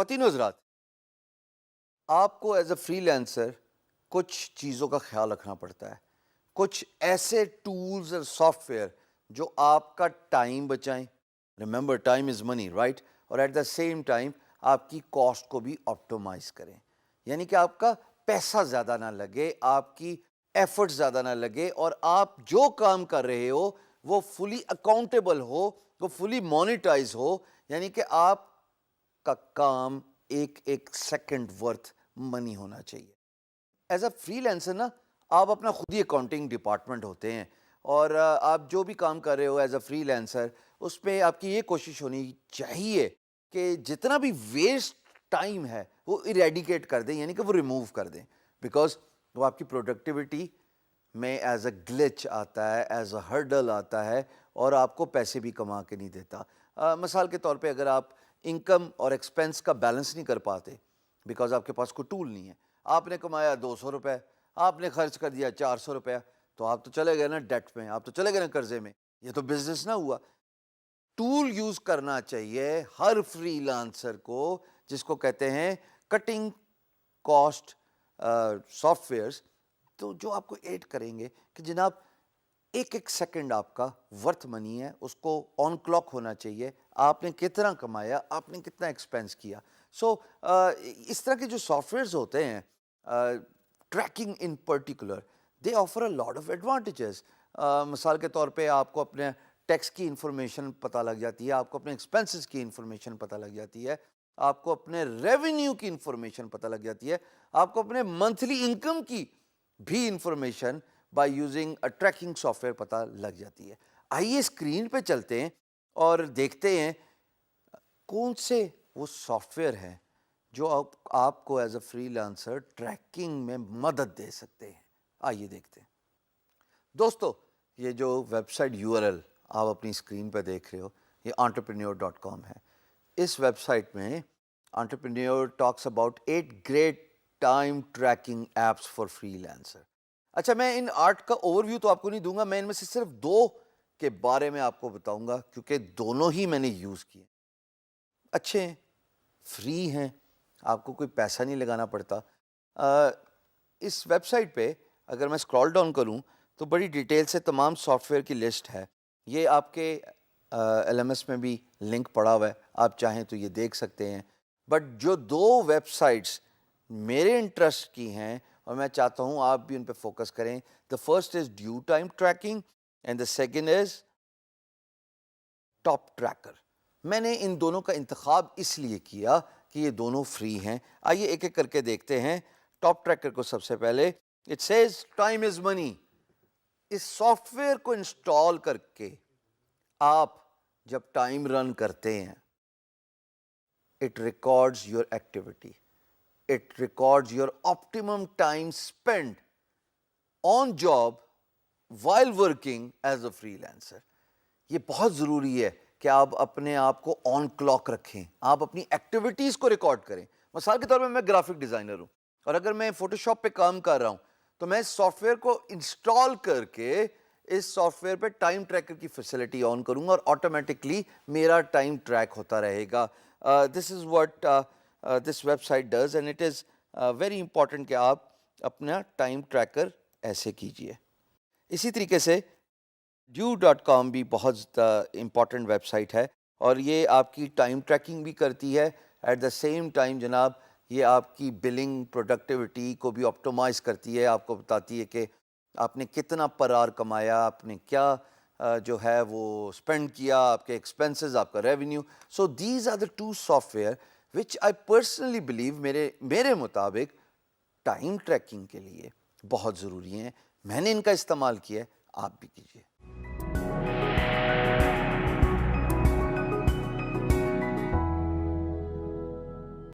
خواتین و حضرات، آپ کو ایز اے فری لینسر کچھ چیزوں کا خیال رکھنا پڑتا ہے. کچھ ایسے ٹولز اور سافٹ ویئر جو آپ کا ٹائم بچائیں. Remember time is money, right? اور ایٹ دا سیم ٹائم آپ کی کاسٹ کو بھی آپٹومائز کریں، یعنی کہ آپ کا پیسہ زیادہ نہ لگے، آپ کی ایفرٹ زیادہ نہ لگے، اور آپ جو کام کر رہے ہو وہ فلی اکاؤنٹیبل ہو، وہ فلی مانیٹائز ہو، یعنی کہ آپ کا کام ایک ایک سیکنڈ ورتھ منی ہونا چاہیے. ایز اے فری لینسر نا، آپ اپنا خود ہی اکاؤنٹنگ ڈپارٹمنٹ ہوتے ہیں، اور آپ جو بھی کام کر رہے ہو ایز اے فری لینسر، اس پہ آپ کی یہ کوشش ہونی چاہیے کہ جتنا بھی ویسٹ ٹائم ہے وہ ایریڈیکیٹ کر دیں، یعنی کہ وہ ریموو کر دیں، بیکاز وہ آپ کی پروڈکٹیوٹی میں ایز اے گلچ آتا ہے، ایز اے ہرڈل آتا ہے، اور آپ کو پیسے بھی کما کے نہیں دیتا. مثال کے طور پہ اگر آپ انکم اور ایکسپینس کا بیلنس نہیں کر پاتے بیکاز آپ کے پاس کوئی ٹول نہیں ہے، آپ نے کمایا 200 روپے، آپ نے خرچ کر دیا 400 روپے، تو آپ تو چلے گئے نا ڈیٹ میں، آپ تو چلے گئے نا قرضے میں. یہ تو بزنس نہ ہوا. ٹول یوز کرنا چاہیے ہر فری لانسر کو، جس کو کہتے ہیں کٹنگ کاسٹ سافٹ ویئرس، تو جو آپ کو ایڈ کریں گے کہ جناب ایک ایک سیکنڈ آپ کا ورتھ منی ہے، اس کو آن کلاک ہونا چاہیے. آپ نے کتنا کمایا، آپ نے کتنا ایکسپینس کیا. سو اس طرح کے جو سافٹ ویئرز ہوتے ہیں، tracking in particular, they offer a lot of advantages. مثال کے طور پہ آپ کو اپنے ٹیکس کی انفارمیشن پتہ لگ جاتی ہے، آپ کو اپنے ایکسپینسز کی انفارمیشن پتہ لگ جاتی ہے، آپ کو اپنے ریونیو کی انفارمیشن پتہ لگ جاتی ہے، آپ کو اپنے منتھلی انکم کی بھی information by using a tracking software پتہ لگ جاتی ہے. آئیے اسکرین پہ چلتے ہیں اور دیکھتے ہیں کون سے وہ سافٹ ویئر ہیں جو آپ کو as a freelancer tracking میں مدد دے سکتے ہیں. آئیے دیکھتے ہیں. دوستو، یہ جو ویب سائٹ URL آپ اپنی اسکرین پہ دیکھ رہے ہو، یہ entrepreneur.com ہے. اس ویب سائٹ میں entrepreneur talks about 8 great time tracking apps for freelancer. اچھا، میں ان 8 کا اوور ویو تو آپ کو نہیں دوں گا، میں ان میں سے صرف 2 کے بارے میں آپ کو بتاؤں گا، کیونکہ دونوں ہی میں نے یوز کیے. اچھے ہیں، فری ہیں، آپ کو کوئی پیسہ نہیں لگانا پڑتا. اس ویب سائٹ پہ اگر میں اسکرال ڈاؤن کروں تو بڑی ڈیٹیل سے تمام سافٹ ویئر کی لسٹ ہے. یہ آپ کے LMS میں بھی لنک پڑا ہوا ہے، آپ چاہیں تو یہ دیکھ سکتے ہیں. بٹ جو 2 ویب سائٹس میرے انٹرسٹ کی ہیں اور میں چاہتا ہوں آپ بھی ان پہ فوکس کریں، the first is due time tracking and the second is top tracker. میں نے ان دونوں کا انتخاب اس لیے کیا کہ یہ دونوں فری ہیں. آئیے ایک ایک کر کے دیکھتے ہیں. ٹاپ ٹریکر کو سب سے پہلے، it says time is money. اس سافٹ ویئر کو انسٹال کر کے آپ جب ٹائم رن کرتے ہیں، it records your activity, it records your optimum time spend on job while working as a freelancer. یہ بہت ضروری ہے کہ آپ اپنے آپ کو آن کلاک رکھیں، آپ اپنی ایکٹیویٹیز کو ریکارڈ کریں. مثال کے طور پہ میں گرافک ڈیزائنر ہوں، اور اگر میں فوٹو شاپ پہ کام کر رہا ہوں تو میں اس سافٹ ویئر کو انسٹال کر کے اس سافٹ ویئر پہ ٹائم ٹریکر کی فیسلٹی آن کروں گا، اور آٹومیٹکلی میرا ٹائم ٹریک ہوتا رہے گا. This is what this website does, and it is very important کہ آپ اپنا ٹائم ٹریکر ایسے کیجئے. اسی طریقے سے ڈیو.com بھی بہت امپورٹنٹ ویب سائٹ ہے، اور یہ آپ کی ٹائم ٹریکنگ بھی کرتی ہے. ایٹ دا سیم ٹائم جناب یہ آپ کی بلنگ پروڈکٹیوٹی کو بھی آپٹومائز کرتی ہے، آپ کو بتاتی ہے کہ آپ نے کتنا پر آور کمایا، آپ نے کیا جو ہے وہ اسپینڈ کیا، آپ کے ایکسپینسز، آپ کا revenue. So these are the 2 software which I personally believe میرے مطابق ٹائم ٹریکنگ کے لیے بہت ضروری ہیں. میں نے ان کا استعمال کیا ہے، آپ بھی کیجیے.